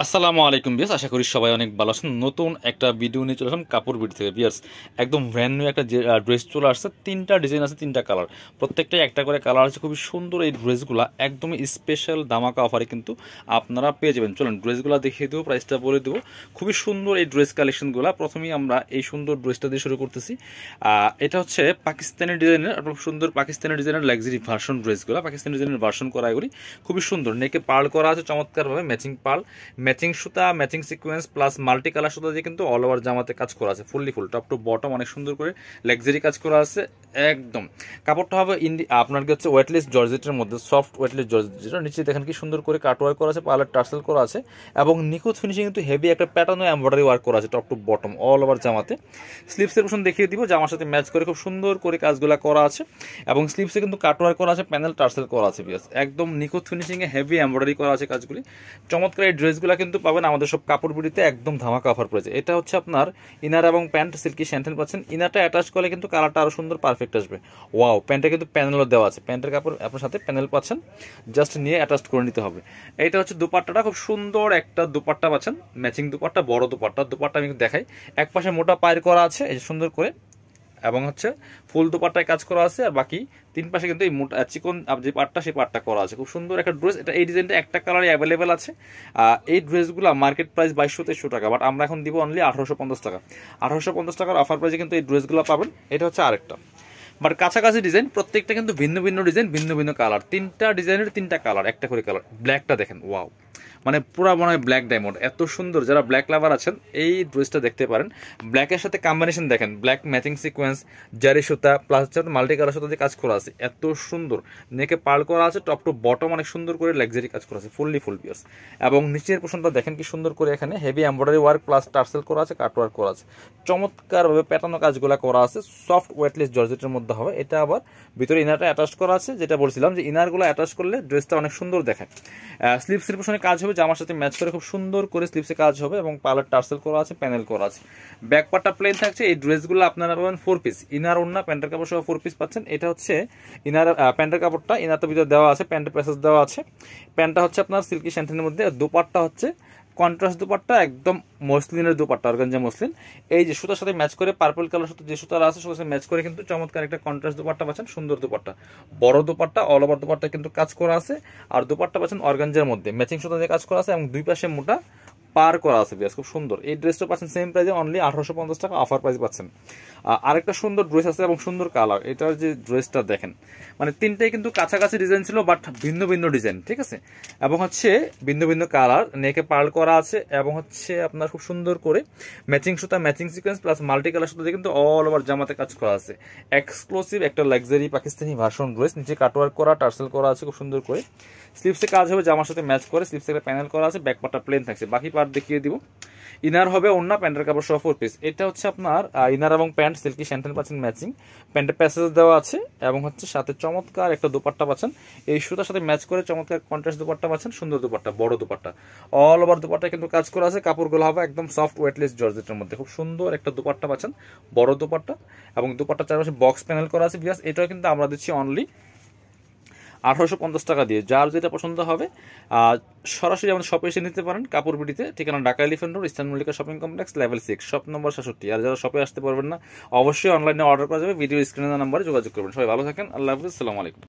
আসসালামু আলাইকুম বিয়াস, আশা করি সবাই অনেক ভালো আছেন। নতুন একটা ভিডিও নিয়ে চলে আসলাম কাপড় বিডি থেকে বিয়াস। একদম ব্র্যান্ড নিউ একটা ড্রেস চলে আসছে, তিনটা ডিজাইন আছে, তিনটা কালার, প্রত্যেকটাই একটা করে কালার আছে। খুবই সুন্দর এই ড্রেসগুলো, একদমই স্পেশাল ধামাকা অফারে কিন্তু আপনারা পেয়ে যাবেন। চলুন ড্রেসগুলো দেখিয়ে দেবো, প্রাইসটা বলে দেবো। খুবই সুন্দর এই ড্রেস কালেকশনগুলো। প্রথমেই আমরা এই সুন্দর ড্রেসটা দিয়ে শুরু করতেছি। এটা হচ্ছে পাকিস্তানি ডিজাইনের, খুব সুন্দর পাকিস্তানি ডিজাইনের লাক্সারি ভার্সন ড্রেসগুলো, পাকিস্তানি ডিজাইনের ভার্সন করা এগুলি খুবই সুন্দর। নেকে পার্ল করা আছে চমৎকারভাবে, ম্যাচিং পার্ল, ম্যাচিং সুতা, matching sequence plus multi colour সুতা দিয়ে কিন্তু অল ওভার জামাতে কাজ করা আছে, fully full top to bottom অনেক সুন্দর করে লাক্সারি কাজ করা আছে। একদম কাপড়টা হবে আপনার হচ্ছে ওয়েটলেস জর্জেটের মধ্যে, সফট ওয়েটলেস জর্জেটের নিচে দেখেন কি সুন্দর করে কাটওয়ার্ক করা আছে, পার্লার টার্সেল করা আছে এবং নিখুঁত ফিনিশিং কিন্তু হেভি একটা প্যাটার্ন এমব্রয়ডারি ওয়ার্ক করা আছে top to bottom all over জামাতে। স্লিভসের পোর্শন দেখিয়ে দিব, জামার সাথে ম্যাচ করে খুব সুন্দর করে কাজগুলো করা আছে এবং স্লিভসে কিন্তু কাটওয়ার্ক করা আছে, প্যানেল টার্সেল করা আছে। বিয়াস একদম নিখুঁত ফিনিশিংয়ে হেভি এমব্রয়ডারি করা আছে কাজগুলি। চমৎকার এই ড্রেসগুলো কিন্তু পাবেন আমাদের সব কাপড় বিড়িতে, একদম ধামাকা অফার পড়েছে। এটা হচ্ছে আপনার ইনার এবং প্যান্ট সিল্কি শ্যান্টেন পাচ্ছেন। ইনারটা অ্যাটাচ করলে কিন্তু কালারটা আরও সুন্দর পারফেক্ট আসবে। ওয়াও, প্যান্টটা কিন্তু প্যানেলও দেওয়া আছে, প্যান্টের কাপড় আপনার সাথে প্যানেল পাচ্ছেন, জাস্ট নিয়ে অ্যাটাচ করে নিতে হবে। এইটা হচ্ছে দুপাট্টাটা, খুব সুন্দর একটা দুপাট্টা পাচ্ছেন, ম্যাচিং দুপাট্টা, বড় দুপাট্টা আমি দেখাই। এক পাশে মোটা পায়ের করা আছে এই সুন্দর করে এবং হচ্ছে ফুল দুপাট্টায় কাজ করা আছে, আর বাকি তিন পাশে কিন্তু এই মোটা চিকন যে পাটটা সেই পাটটা করা আছে। খুব সুন্দর একটা ড্রেস। এটা এই ডিজাইনটা একটা কালারে অ্যাভেলেবেল আছে। এই ড্রেসগুলো মার্কেট প্রাইস 2200-2300 টাকা, বাট আমরা এখন দিব অনলি 1850 টাকা। 1850 টাকার অফার প্রাইসে কিন্তু এই ড্রেসগুলো পাবেন। এটা হচ্ছে আরেকটা, বাট কাছাকাছি ডিজাইন, প্রত্যেকটা কিন্তু ভিন্ন ভিন্ন ডিজাইন, ভিন্ন ভিন্ন কালার, তিনটা ডিজাইনের তিনটা কালার, একটা করে কালার। ব্ল্যাকটা দেখেন, ওয়াও, মানে পুরো মনে হয় ব্ল্যাক ডায়মন্ড, এত সুন্দর। যারা ব্ল্যাক লাভার আছেন এই ড্রেসটা দেখতে পারেন। ব্ল্যাকের সাথে কম্বিনেশন দেখেন, ব্ল্যাক ম্যাচিং সিকোয়েন্স, জারি সুতা প্লাস হচ্ছে মাল্টি কালার সুতা দিয়ে কাজ করা আছে, এত সুন্দর। নেকে পার্ল করা আছে, টপ টু বটম অনেক সুন্দর করে লাক্সারি কাজ করা আছে, ফুললি ফুল পিয়ার্স। এবং নিচের পোর্শনটা দেখেন কি সুন্দর করে, এখানে heavy embroidery work plus tassel করা আছে, কাট ওয়ার্ক করা আছে, চমৎকারভাবে প্যাটার্ন কাজগুলো করা আছে, সফট ওয়েটলেস জর্জেটের মধ্যে হবে। এটা আবার ভিতরে ইনারটা অ্যাটাচ করা আছে, যেটা বলছিলাম যে ইনারগুলো অ্যাটাচ করলে ড্রেসটা অনেক সুন্দর দেখায়। স্লিভসের পোর্শনে কাজ হবে, জামার সাথে ম্যাচ করে খুব সুন্দর করে স্লিভসে কাজ হবে এবং পার্লার টার্সেল করা আছে, প্যানেল করা আছে। ব্যাক পার্টটা প্লেন থাকছে। এই ড্রেসগুলো আপনারা পাবেন 4 পিস, ইনার ওড়না প্যান্টের কাপড় সহ 4 পিস পাচ্ছেন। এটা হচ্ছে ইনার প্যান্টের কাপড়টা, ইনার তো ভিতরে দেওয়া আছে, প্যান্টের প্যাসেজ দেওয়া আছে। প্যান্টটা হচ্ছে আপনার সিল্কি শ্যান্টেনের মধ্যে, দোপাট্টা হচ্ছে কন্ট্রাস্ট দুপাট্টা, একদম মসলিনের দুপাট্টা, অর্গানজা মসলিন। এই যে সুতার সাথে ম্যাচ করে পার্পল কালার সাথে যে সুতার আছে সুতার সাথে ম্যাচ করে কিন্তু চমৎকার একটা কন্ট্রাস্ট দুপাট্টা পাচ্ছেন, সুন্দর দুপাট্টা, বড় দুপাট্টা, অল ওভার দুপাট্টা কিন্তু কাজ করা আছে। আর দুপাট্টা পাচ্ছেন অর্গানজার মধ্যে, ম্যাচিং সুতা দিয়ে কাজ করা আছে এবং দুই পাশে মোটা পার করা আছে। বেশ খুব সুন্দর। এই ড্রেসটা পাচ্ছেন সেম প্রাইসে অনলি 1850 টাকা অফার প্রাইস পাচ্ছেন। আরেকটা সুন্দর ড্রেস আছে এবং সুন্দর কালার। এটার যে ড্রেসটা দেখেন, মানে তিনটাই কিন্তু কাছাকাছি ডিজাইন ছিল, বাট ভিন্ন ভিন্ন ডিজাইন, ঠিক আছে, এবং হচ্ছে ভিন্ন ভিন্ন কালার। নেকে পার্ল করা আছে এবং হচ্ছে আপনার খুব সুন্দর করে ম্যাচিং সুতা, matching sequence plus multi colour সুতা দিয়ে কিন্তু অল ওভার জামাতে কাজ করা আছে। এক্সক্লুসিভ একটা লাক্সারি পাকিস্তানি ভার্সন ড্রেস, নিচে কাটওয়ার্ক করা, টার্সেল করা আছে খুব সুন্দর করে। স্লিভসে কাজ হবে, জামার সাথে ম্যাচ করে, স্লিভসে একটা প্যানেল করা আছে, ব্যাক পার্টটা প্লেন থাকছে, বাকি পার্ট দেখিয়ে দিব। ইনার হবে ওড়না, প্যান্টের কাপড় সহ 4 পিস। এটা হচ্ছে আপনার ইনার এবং প্যান্ট সিল্কি শ্যান্টেন পাচ্ছেন ম্যাচিং, প্যান্টের প্যাসেজ দেওয়া আছে এবং হচ্ছে সাথে চমৎকার একটা দুপাট্টা পাচ্ছেন। এই সুতার সাথে ম্যাচ করে চমৎকার কন্ট্রাস্ট দুপাট্টা পাচ্ছেন, সুন্দর দুপাট্টা, বড় দুপাট্টা, অল ওভার দুপাট্টা কিন্তু কাজ করা আছে। কাপড়গুলো হবে একদম সফট ওয়েটলেস জর্জেটের মধ্যে, খুব সুন্দর একটা দুপাট্টা পাচ্ছেন, বড় দুপাট্টা এবং দুপাট্টা চারপাশে বক্স প্যানেল করা আছে। বিকজ এটাও কিন্তু আমরা দিচ্ছি অনলি 1850 টাকা দিয়ে। যার যেটা পছন্দ হবে সরাসরি আমাদের শপে এসে নিতে পারেন। কাপড় বিডিতে, ঠিকানা Dhaka elephant road, eastern Mallika shopping complex, level 6, shop number 66। আর যারা শপে আসতে পারবেন না, অবশ্যই অনলাইনে অর্ডার করা যাবে, ভিডিও স্ক্রিনের নাম্বারে যোগাযোগ করবেন। সবাই ভালো থাকেন, আল্লাহ হাফিজ, আসসালামু আলাইকুম।